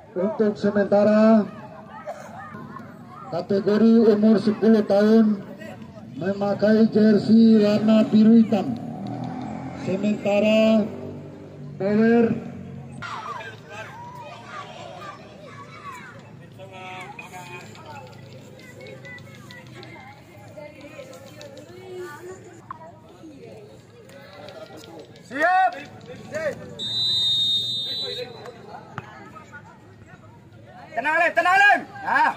Untuk sementara kategori umur 10 tahun memakai jersey warna biru hitam. Sementara power siap. Tenang Lem. Nah.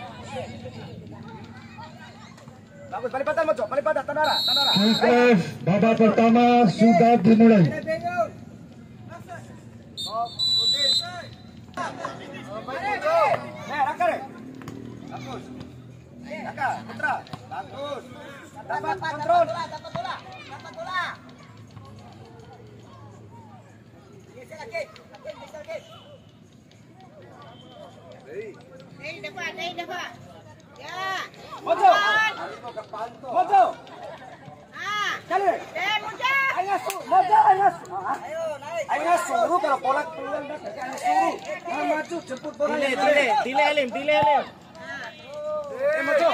Bagus, balik badan Mojo, balik badan, tandara. kick-off babak pertama sudah dimulai. Raka. Bagus. Raka, Putra. Bagus. Dapat kontrol. Dapat bola. Dapat. Ya. Mojo. Kali. Mojo. Ayo suruh kalau bola keluar dah suruh. Maju jemput bola. Delay Alim. Mojo.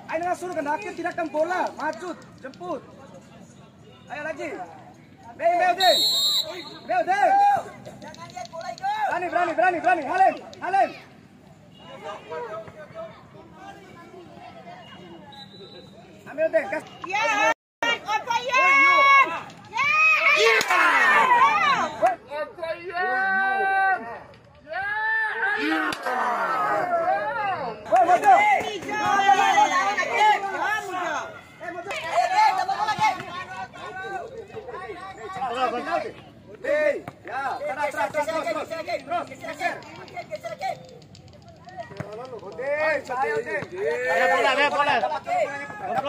Ayo suruh kena akhir tidak akan bola. Maju jemput. Ayo lagi. Beo deh. Jangan lihat bola ikut. Berani. Halim. Ambil deh, gas. Ya.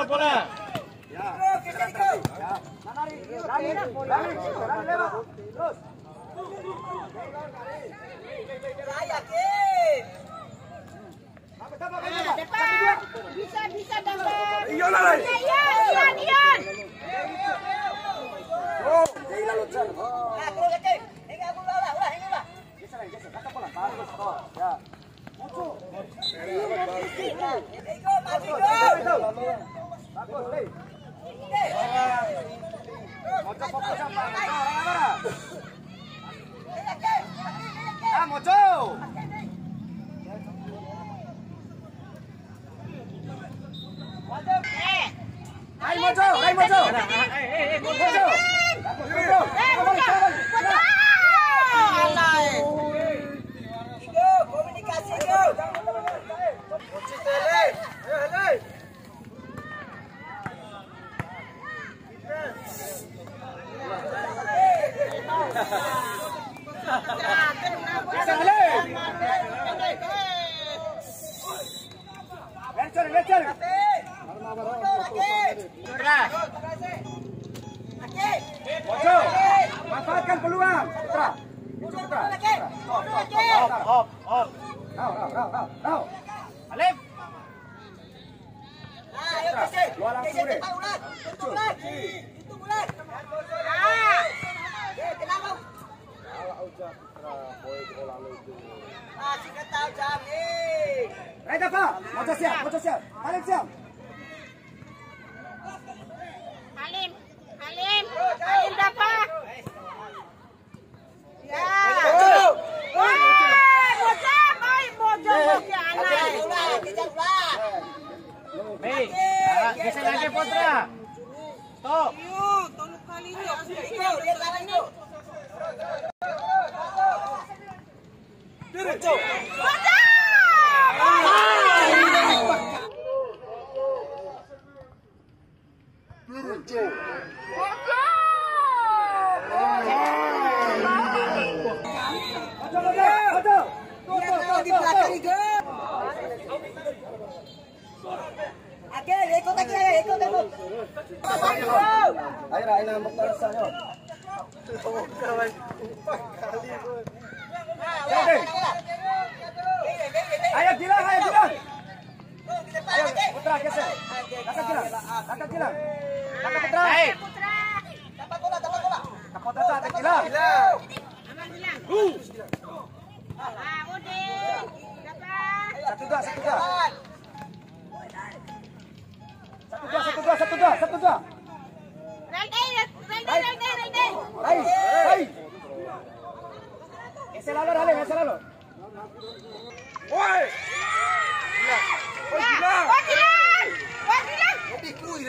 Bola. Bisa dapat. Iyan. Oh, lalu jar. Ya. Mojo. Manfaatkan peluang, Putra. Now. Alif. Dua langsung deh. Itu bulat. Kenapa? Kita tahu jam nih. Right apa? Mojo siap. Alif siap. Halim dapat. Ya. Mojo geser lagi Putra. Stop. Tolong kali ini. Di belakang itu. Ikut lagi. Ayo nambah terusnya. Ayo Gilang. Ayo Putra geser. Kakak Gilang. Kakak Putra. Dapat bola. Dapat Gilang. Aman Gilang. Udah. Satu dua. Hey. Ese lalo, dale, ese lalo. Woi.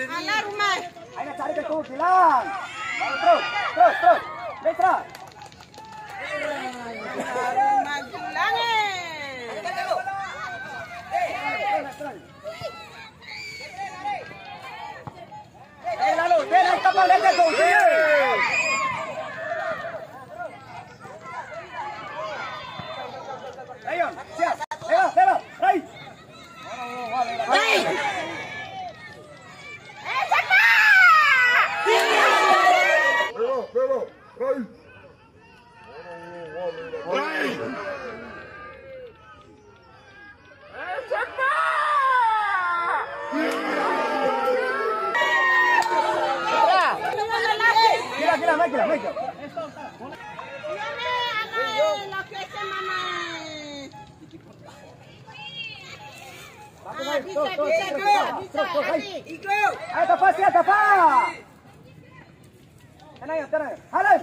Alah rumah. Ayo cari ke tuh, Gilang. Terus. Netra. Rumah Gilang. Lalu, dia naik kapal, dia go. Ayo, siap. Ayo, Rai. Gila. Ayo, tapas. Tenang. Halen.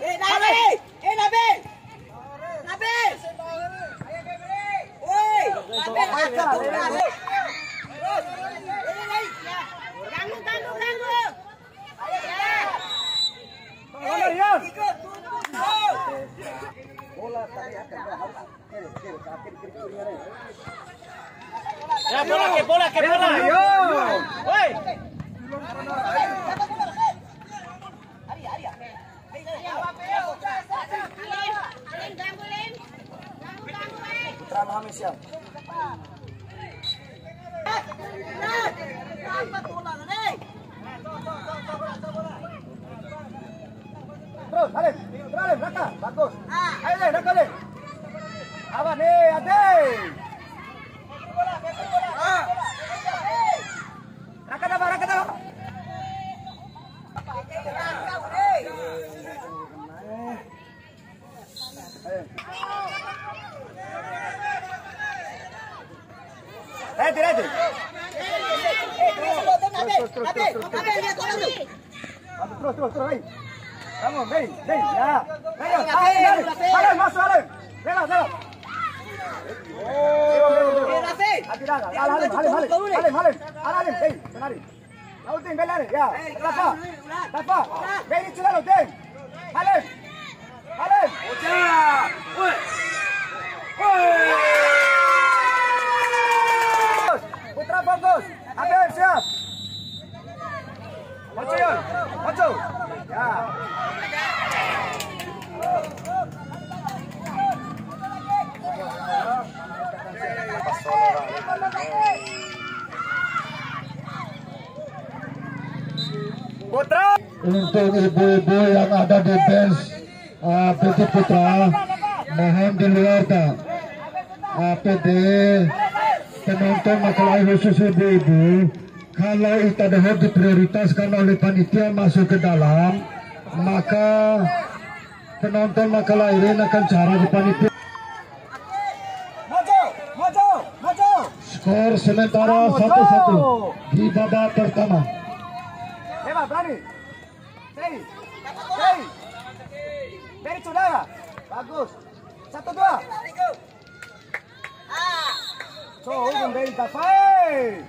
Ya bola. Yo. Woi. Putra Muhammad siap. Terus, Halim, Raka, bagus. Ayo deh, Raka deh. Awas nih, Ade. Raka dah. Ready. Terus, Rai. Kamu, Mei, ya. Ayo, Halim, masuk Halim. Rela. Halim, senari. Lautin, belari, ya. Tafa. Beri cula lautin. Halim. Putra fokus. Habis siap. Maju. Ya. Putra. Untuk ibu-ibu yang ada di bench PT Putra, mohon di luar tak. PD penonton masalah khusus ibu-ibu, kalau itu dapat diprioritaskan oleh panitia masuk ke dalam, maka penonton makalah ini akan cara di panitia. Maju. Skor sementara 1-1 di babak pertama. Hebat, berani. Stay. Beri saudara. Bagus. 1-2. So, beri Tafai.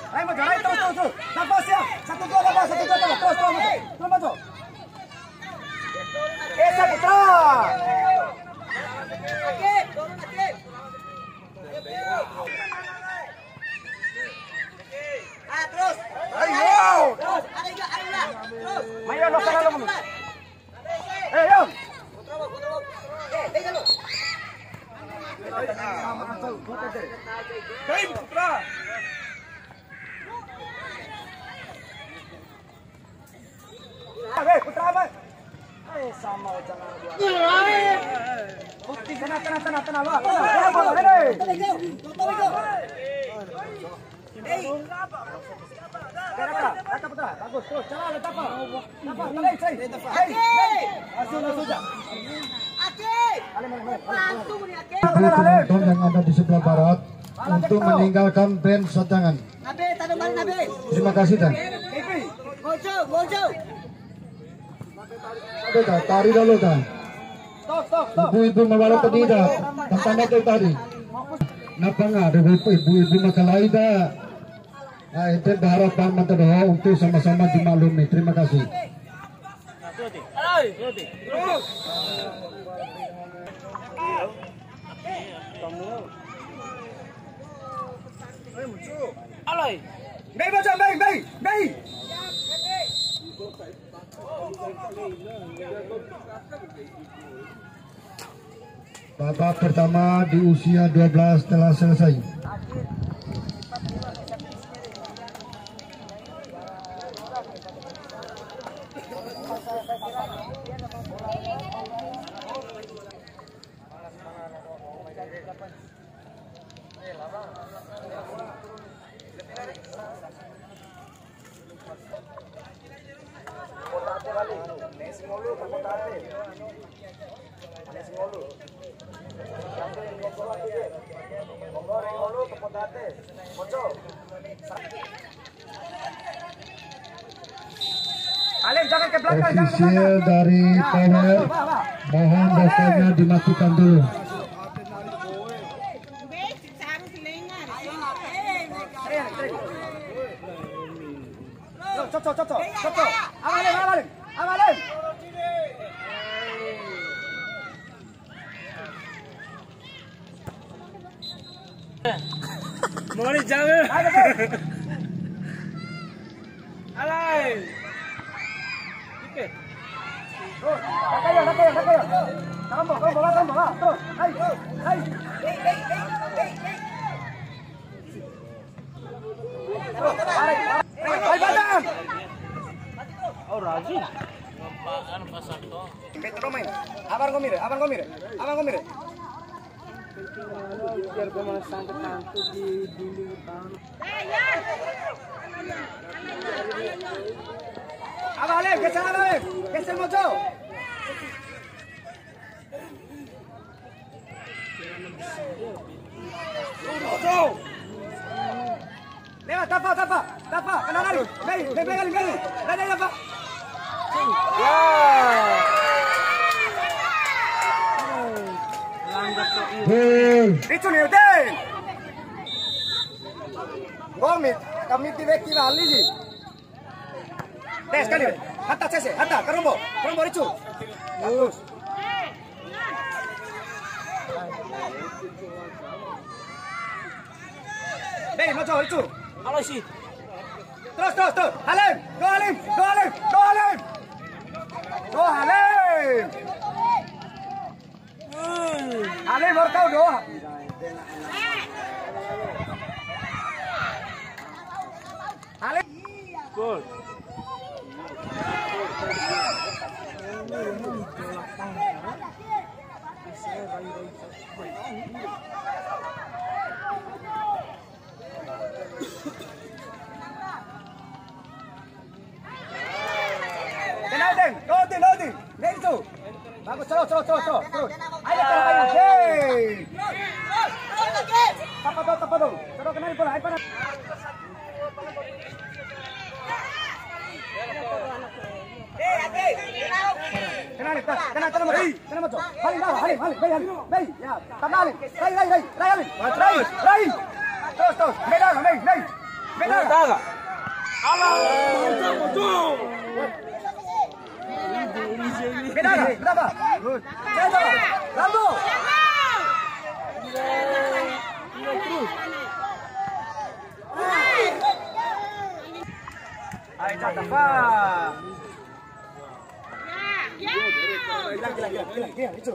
Hai maju, terus. Nafas siap. 1-2 nafas, 1-2 nafas. Terus maju. Esa Putra. Terus. Ayo. Mayo lo sana lo. Yo. Putra. Putra apa? Sama jangan dua. Putih tenang. Rata putra, bagus terus, jalan tapa, tarik, langsung dah. Penonton yang ada di sebelah barat untuk meninggalkan band sadangan. Terima kasih dan. Tari dulu kan. Ibu-ibu membawa tadi dah. Tentang itu tadi. Napa nggak ada ibu-ibu makalai dah. Nah, itu harapan mata doa untuk sama-sama dimaklumi. Terima kasih. Bay bocor, bay. Babak pertama di usia 12 telah selesai. Ofisial dari Power mohon bokornya dimatikan dulu. Cocok. Amalin. Mau ni jangan. Alai. Nakaya. Kamu bola. Terus. Hai. Hai badang. Oh Raji. Apaan pasar to? Betul main. Abang komire. Biar gue malah santai-santai di dinding depan. Abang geser mojo. Lewat tapa, kena lari. Gali. Lari apa? Ricu nih udah. Gomit, kami tidak kira lagi. Des kali. Hatta, kerombo Ricu. Bagus. Deh, mojo Ricu. Alai sih. Terus. Halim. Go Halim. Halim baru tahu doa. Halim. Gol. Loading. Itu. Bagus, terus. Ayo. Hey. Tapa dong. Terus kenal bola, ayo panas. Kenal mo. Halim. Ya, tamalin. Ray. Terus. Medal. Allah. Berapa? Good. Lambo. Ayo jatuh, Pak. Gila, itu.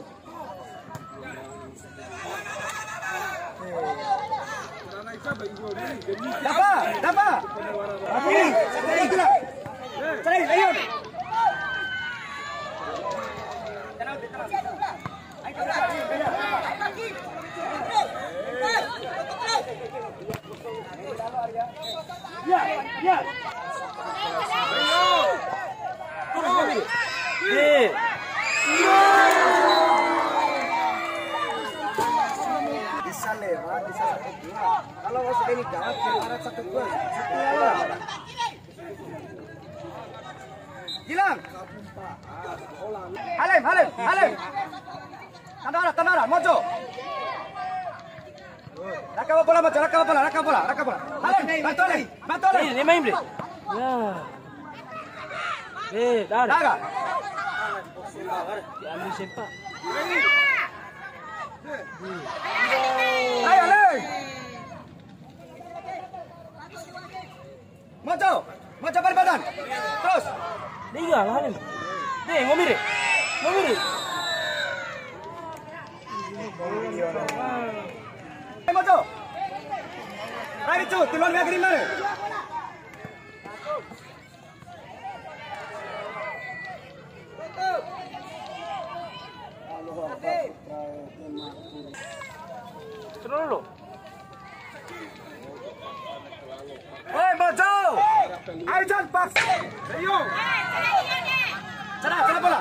Dapat. Gila. Cari, ayo. Tenang. bisa lewat, bisa 1-2. Kalau masuk ini gawat, ibarat 1-2. Gilang. Halim. Tanara, Mojo. Raka bola. Halim, bantu lagi. Ini main beli. Ya. Daga. Diambil siapa? Ayo, Halim. Mojo balik badan. Terus. Liga lah Halim. Ngomiri. Mojo. Right itu, tiluan dia kirim mana? Terus lo. Hei Mojo. Ayo jangan pas. Ayo. Sana bola.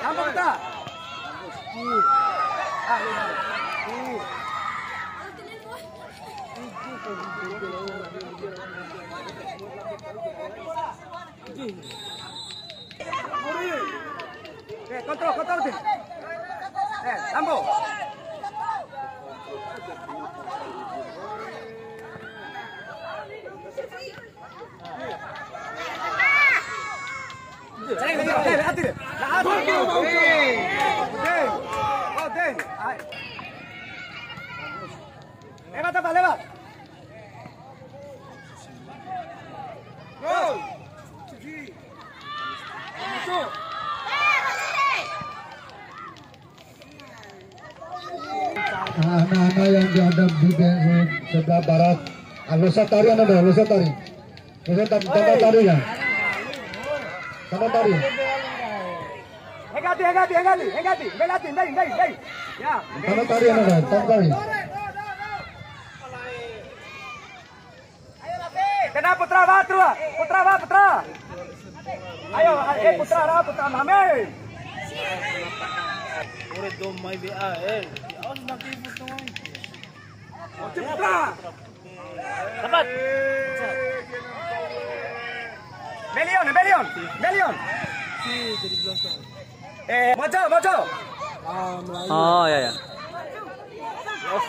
Yang kita. Kontrol tim. Lambo. Lewat. Anak-anak yang dihadap di sebelah barat, Losatari ada, Losatari. Tanda tari ya. Tanda tari. Hengati. Belati. Ya. Tanda tari ada, tanda tari. Kena Putra. Ayo, Putra Mame. Ore do mai BA Awas nanti putung. Putra. Dapat. Melion. Dari belakang. Mojo. Oh ya. Off.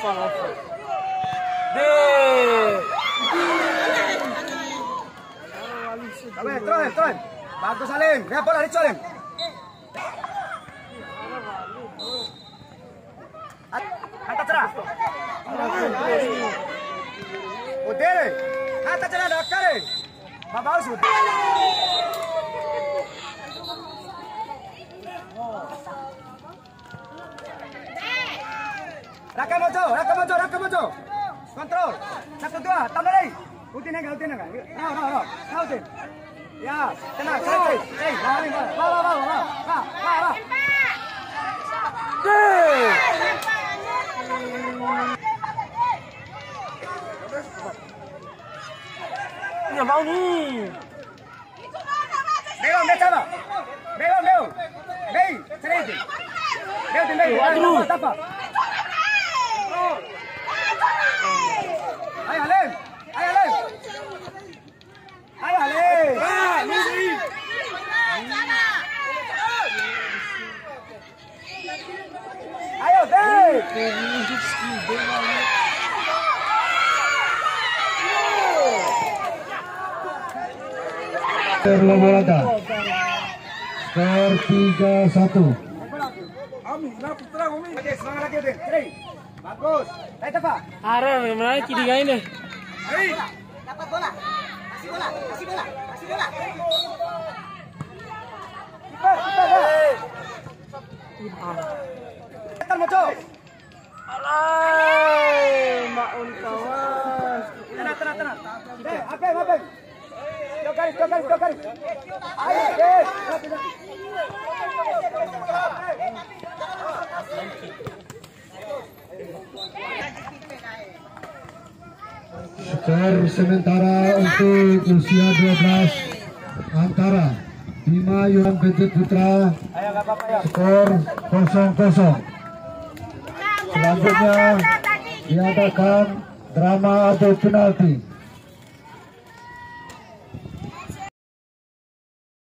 Terus. Bagus Salim. Lihat bola di Salim. Hantar cerah. Udah. Hantar cerah dah kare. Bagus sudah. Raka Mojo. Kontrol. 1-2. Tambah lagi. Utin enggak. No. Utin. Ya, tenang, selesai. Bawa. Ini mau nih. Belum. Selesai. Belum. Apa? Ayo, Halim. Ayo, Dek. Terlomolada. Skor 3-1. Oke, semangat lagi, Udin. Bagus. Ayo, Tafa. Arah mana kidigain deh. Dapat bola. Kasih bola. Kiper. Mojo. Alay, maun kawan. Tenang. Apa? Dua garis. Ayo, Skor sementara untuk usia 12 antara Bima Yuan PT Putra. Ayo nggak apa-apa ya. Skor 0-0. Selanjutnya diadakan drama adu penalti